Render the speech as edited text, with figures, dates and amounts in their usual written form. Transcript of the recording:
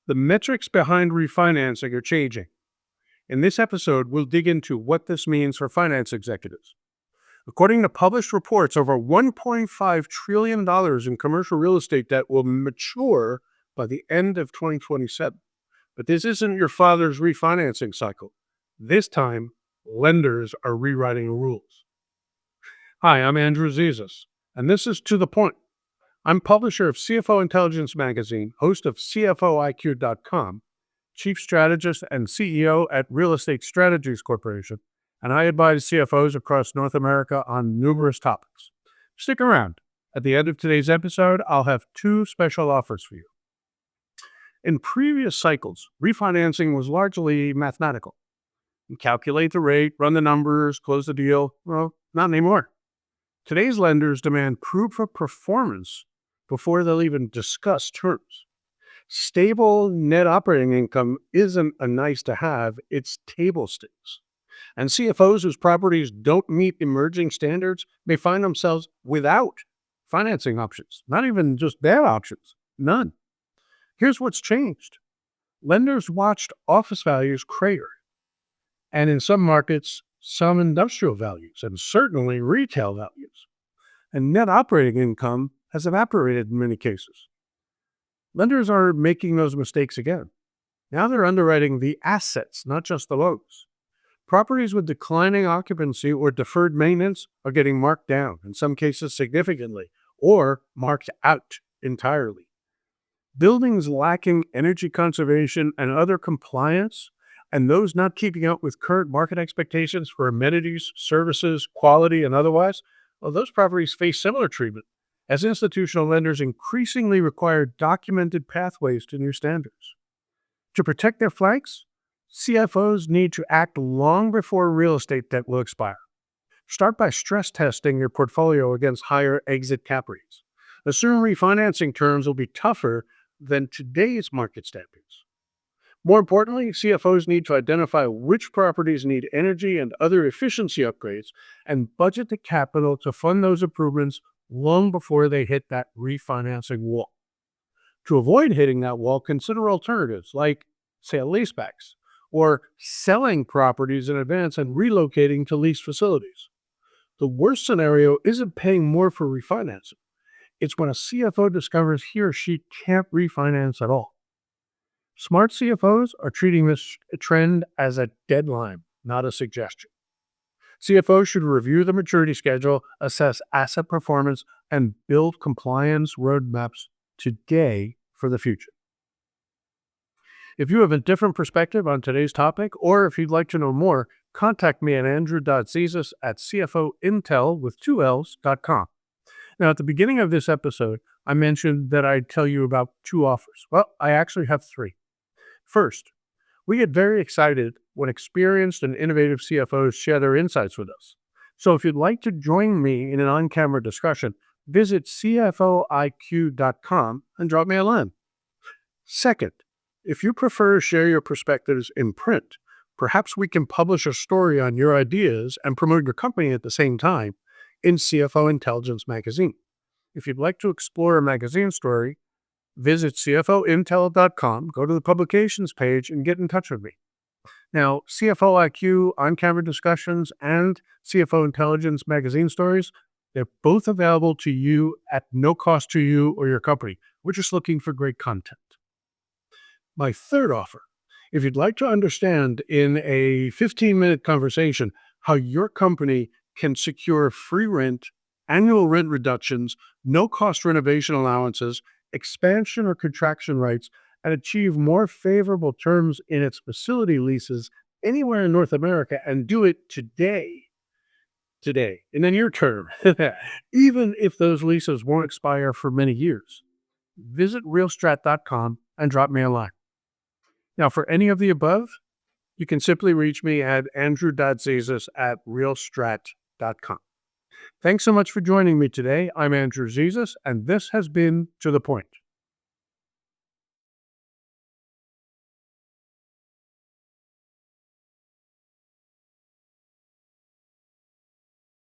The metrics behind refinancing are changing. In this episode, we'll dig into what this means for finance executives. According to published reports, over $1.5 trillion in commercial real estate debt will mature by the end of 2027. But this isn't your father's refinancing cycle. This time, lenders are rewriting the rules. Hi, I'm Andrew Zizas, and this is To the Point. I'm publisher of CFO Intelligence Magazine, host of CFOIQ.com, chief strategist and CEO at Real Estate Strategies Corporation, and I advise CFOs across North America on numerous topics. Stick around. At the end of today's episode, I'll have two special offers for you. In previous cycles, refinancing was largely mathematical. You calculate the rate, run the numbers, close the deal. Well, not anymore. Today's lenders demand proof of performance before they'll even discuss terms. Stable net operating income isn't a nice to have, it's table stakes. And CFOs whose properties don't meet emerging standards may find themselves without financing options, not even just bad options, none. Here's what's changed. Lenders watched office values crater, and in some markets, some industrial values, and certainly retail values. And net operating income has evaporated in many cases. Lenders are making those mistakes again. Now they're underwriting the assets, not just the loans. Properties with declining occupancy or deferred maintenance are getting marked down, in some cases significantly, or marked out entirely. Buildings lacking energy conservation and other compliance, and those not keeping up with current market expectations for amenities, services, quality, and otherwise, well, those properties face similar treatment, as institutional lenders increasingly require documented pathways to new standards. To protect their flanks, CFOs need to act long before real estate debt will expire. Start by stress testing your portfolio against higher exit cap rates. Assume refinancing terms will be tougher than today's market standards. More importantly, CFOs need to identify which properties need energy and other efficiency upgrades and budget the capital to fund those improvements long before they hit that refinancing wall. To avoid hitting that wall, consider alternatives like sale-leasebacks or selling properties in advance and relocating to leased facilities. The worst scenario isn't paying more for refinancing. It's when a CFO discovers he or she can't refinance at all. Smart CFOs are treating this trend as a deadline, not a suggestion. CFOs should review the maturity schedule, assess asset performance, and build compliance roadmaps today for the future. If you have a different perspective on today's topic, or if you'd like to know more, contact me at andrew.zizas@cfointel.com. Now, at the beginning of this episode, I mentioned that I'd tell you about two offers. Well, I actually have three. First, we get very excited when experienced and innovative CFOs share their insights with us. So if you'd like to join me in an on-camera discussion, visit CFOIQ.com and drop me a line. Second, if you prefer to share your perspectives in print, perhaps we can publish a story on your ideas and promote your company at the same time in CFO Intelligence Magazine. If you'd like to explore a magazine story, visit CFOintel.com, go to the publications page, and get in touch with me. Now, CFO IQ, on-camera discussions, and CFO Intelligence Magazine stories, they're both available to you at no cost to you or your company. We're just looking for great content. My third offer, if you'd like to understand in a 15-minute conversation how your company can secure free rent, annual rent reductions, no-cost renovation allowances, expansion or contraction rights, and achieve more favorable terms in its facility leases anywhere in North America and do it today, in the near term, even if those leases won't expire for many years, visit realstrat.com and drop me a line. Now, for any of the above, you can simply reach me at andrew.zizas@realstrat.com. Thanks so much for joining me today. I'm Andrew Zizas, and this has been To the Point.